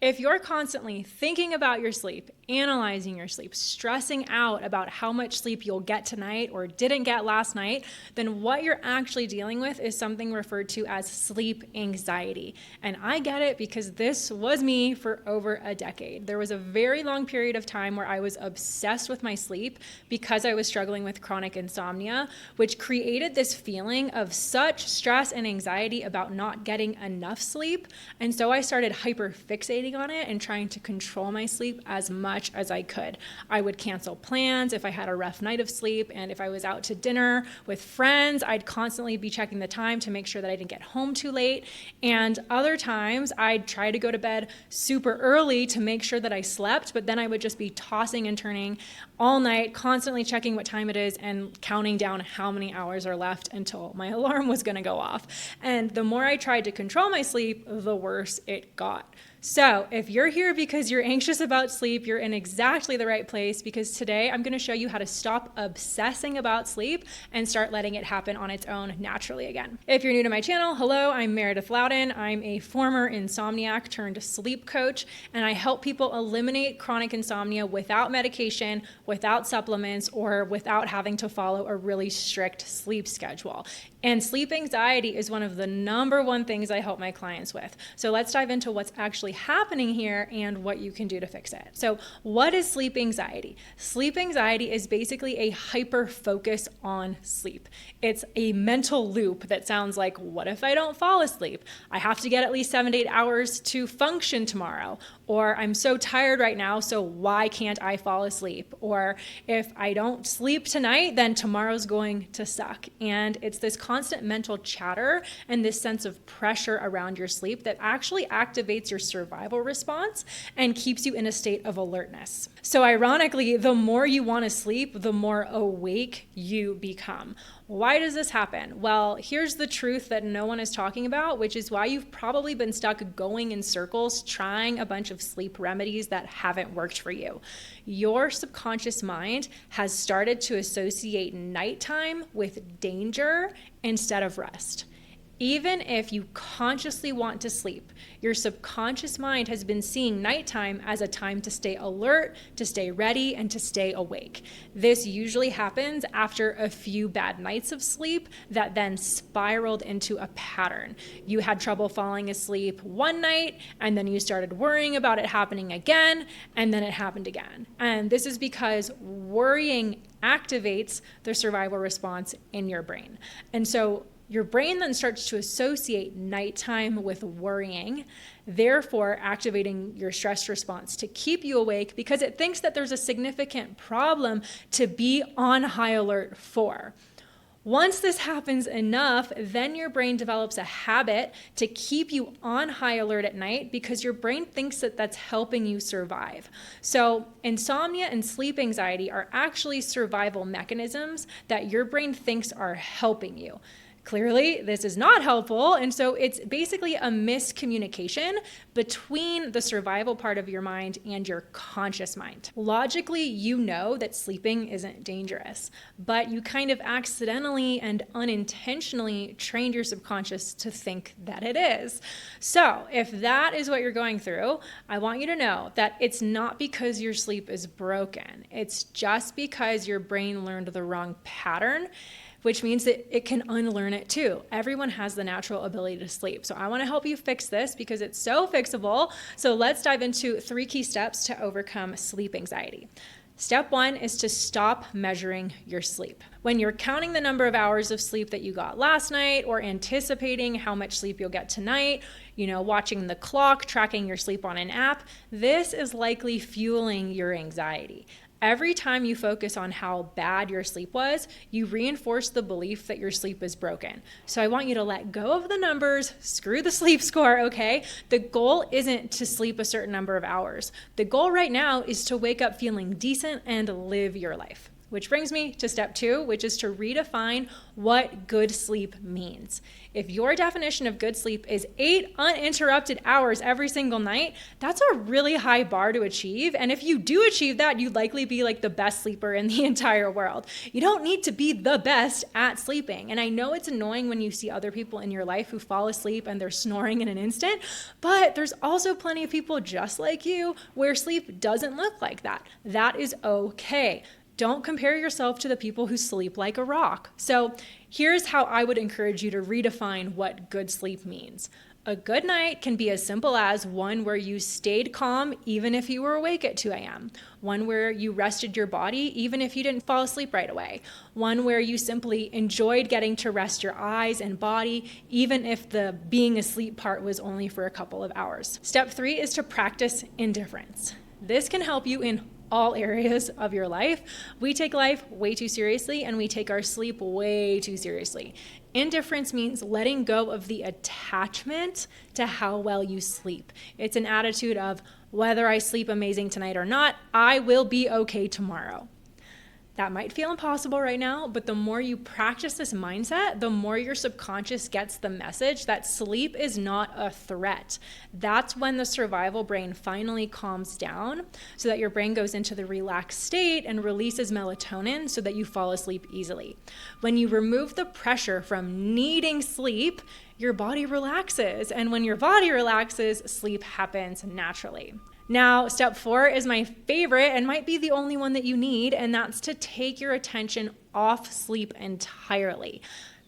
If you're constantly thinking about your sleep, analyzing your sleep, stressing out about how much sleep you'll get tonight or didn't get last night, then what you're actually dealing with is something referred to as sleep anxiety. And I get it because this was me for over a decade. There was a very long period of time where I was obsessed with my sleep because I was struggling with chronic insomnia, which created this feeling of such stress and anxiety about not getting enough sleep. And so I started hyperfixating on it and trying to control my sleep as much as I could. I would cancel plans if I had a rough night of sleep, and if I was out to dinner with friends, I'd constantly be checking the time to make sure that I didn't get home too late. And other times I'd try to go to bed super early to make sure that I slept, but then I would just be tossing and turning all night, constantly checking what time it is and counting down how many hours are left until my alarm was going to go off. And the more I tried to control my sleep, the worse it got. So if you're here because you're anxious about sleep, you're in exactly the right place, because today I'm going to show you how to stop obsessing about sleep and start letting it happen on its own naturally again. If you're new to my channel, hello, I'm Meredith Louden. I'm a former insomniac turned sleep coach, and I help people eliminate chronic insomnia without medication, without supplements, or without having to follow a really strict sleep schedule. And sleep anxiety is one of the number one things I help my clients with. So let's dive into what's actually happening here and what you can do to fix it. So what is sleep anxiety? Sleep anxiety is basically a hyper focus on sleep. It's a mental loop that sounds like, what if I don't fall asleep? I have to get at least 7 to 8 hours to function tomorrow. Or I'm so tired right now, so why can't I fall asleep? Or if I don't sleep tonight, then tomorrow's going to suck. And it's this constant mental chatter and this sense of pressure around your sleep that actually activates your survival response and keeps you in a state of alertness. So ironically, the more you want to sleep, the more awake you become. Why does this happen? Well, here's the truth that no one is talking about, which is why you've probably been stuck going in circles trying a bunch of sleep remedies that haven't worked for you. Your subconscious mind has started to associate nighttime with danger instead of rest. Even if you consciously want to sleep, your subconscious mind has been seeing nighttime as a time to stay alert, to stay ready, and to stay awake. This usually happens after a few bad nights of sleep that then spiraled into a pattern. You had trouble falling asleep one night, and then you started worrying about it happening again, and then it happened again. And this is because worrying activates the survival response in your brain. And so your brain then starts to associate nighttime with worrying, therefore activating your stress response to keep you awake because it thinks that there's a significant problem to be on high alert for. Once this happens enough, then your brain develops a habit to keep you on high alert at night because your brain thinks that that's helping you survive. So insomnia and sleep anxiety are actually survival mechanisms that your brain thinks are helping you. Clearly, this is not helpful, and so it's basically a miscommunication between the survival part of your mind and your conscious mind. Logically, you know that sleeping isn't dangerous, but you kind of accidentally and unintentionally trained your subconscious to think that it is. So if that is what you're going through, I want you to know that it's not because your sleep is broken. It's just because your brain learned the wrong pattern, which means that it can unlearn it too. Everyone has the natural ability to sleep. So I wanna help you fix this because it's so fixable. So let's dive into 3 key steps to overcome sleep anxiety. Step 1 is to stop measuring your sleep. When you're counting the number of hours of sleep that you got last night or anticipating how much sleep you'll get tonight, watching the clock, tracking your sleep on an app, this is likely fueling your anxiety. Every time you focus on how bad your sleep was, you reinforce the belief that your sleep is broken. So I want you to let go of the numbers, screw the sleep score, okay? The goal isn't to sleep a certain number of hours. The goal right now is to wake up feeling decent and live your life. Which brings me to step 2, which is to redefine what good sleep means. If your definition of good sleep is 8 uninterrupted hours every single night, that's a really high bar to achieve. And if you do achieve that, you'd likely be like the best sleeper in the entire world. You don't need to be the best at sleeping. And I know it's annoying when you see other people in your life who fall asleep and they're snoring in an instant, but there's also plenty of people just like you where sleep doesn't look like that. That is okay. Don't compare yourself to the people who sleep like a rock. So here's how I would encourage you to redefine what good sleep means. A good night can be as simple as one where you stayed calm even if you were awake at 2 a.m. One where you rested your body even if you didn't fall asleep right away. One where you simply enjoyed getting to rest your eyes and body even if the being asleep part was only for a couple of hours. Step 3 is to practice indifference. This can help you in all areas of your life. We take life way too seriously and we take our sleep way too seriously. Indifference means letting go of the attachment to how well you sleep. It's an attitude of whether I sleep amazing tonight or not, I will be okay tomorrow. That might feel impossible right now, but the more you practice this mindset, the more your subconscious gets the message that sleep is not a threat. That's when the survival brain finally calms down so that your brain goes into the relaxed state and releases melatonin so that you fall asleep easily. When you remove the pressure from needing sleep, your body relaxes. And when your body relaxes, sleep happens naturally. Now, step 4 is my favorite and might be the only one that you need, and that's to take your attention off sleep entirely.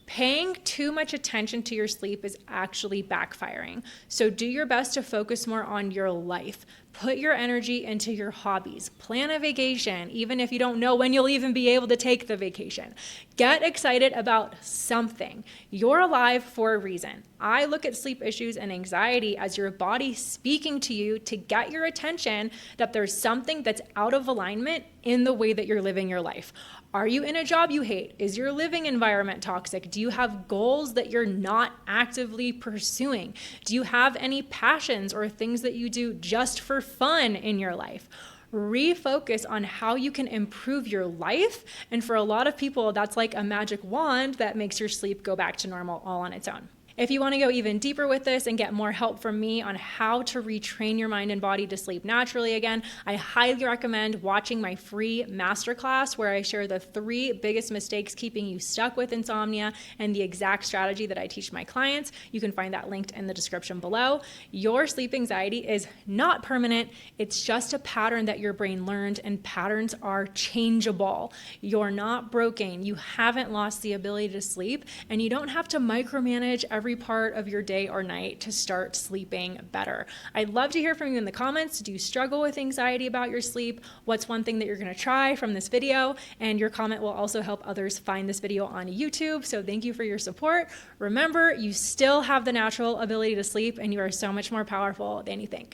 Paying too much attention to your sleep is actually backfiring. So do your best to focus more on your life. Put your energy into your hobbies. Plan a vacation, even if you don't know when you'll even be able to take the vacation. Get excited about something. You're alive for a reason. I look at sleep issues and anxiety as your body speaking to you to get your attention that there's something that's out of alignment in the way that you're living your life. Are you in a job you hate? Is your living environment toxic? Do you have goals that you're not actively pursuing? Do you have any passions or things that you do just for fun in your life? Refocus on how you can improve your life. And for a lot of people, that's like a magic wand that makes your sleep go back to normal all on its own. If you want to go even deeper with this and get more help from me on how to retrain your mind and body to sleep naturally again, I highly recommend watching my free masterclass where I share the 3 biggest mistakes keeping you stuck with insomnia and the exact strategy that I teach my clients. You can find that linked in the description below. Your sleep anxiety is not permanent. It's just a pattern that your brain learned, and patterns are changeable. You're not broken. You haven't lost the ability to sleep, and you don't have to micromanage every part of your day or night to start sleeping better. I'd love to hear from you in the comments. Do you struggle with anxiety about your sleep? What's one thing that you're going to try from this video? And your comment will also help others find this video on YouTube. So thank you for your support. Remember, you still have the natural ability to sleep, and you are so much more powerful than you think.